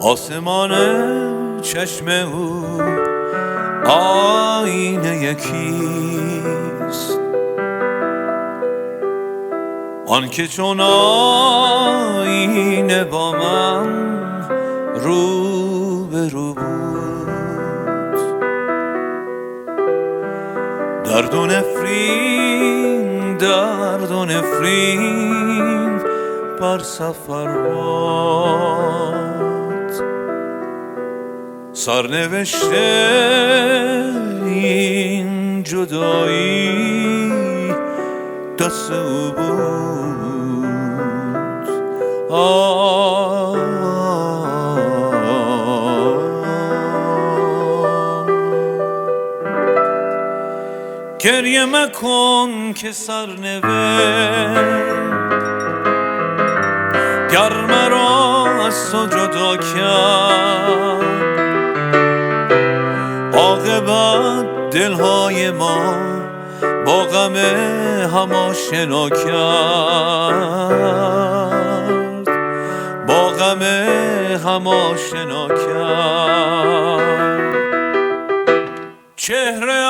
آسمان چشم او آینه یکیست، آن که چون آینه با من رو به رو بود. درد و نفرین بر سفر باد، سرنوشت این جدایی دست او بود. گریه مکن که سرنوشت گر مرا از تو جدا کرد، عاقبت دلهای ما با غم هم آشنا کرد، با غم هم آشنا کرد. چهره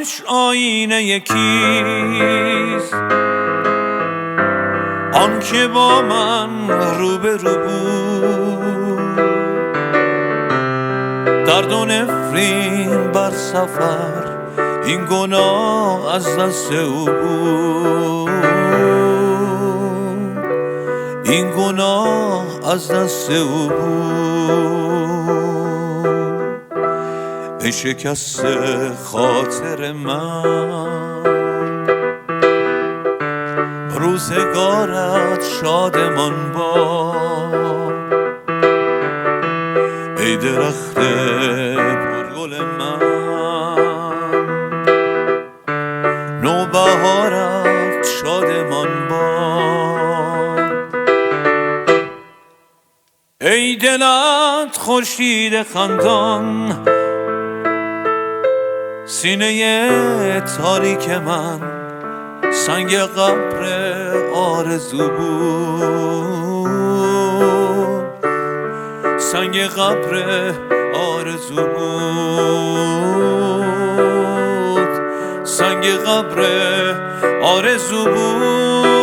اش آینه یکیست، آن که با من رو به رو بود. درد و نفرین بر سفر این گناه از دست او بود، این گناه از دست او بود. ای شکست خاطر من، روزگارت شادمان باد. ای درخت پرگل من، نوبهارت شادمان باد. ای دلت خورشید خندان، سینه تاریک من سنگ قبر آرزو بود، سنگ قبر آرزو بود، سنگ قبر آرزو بود.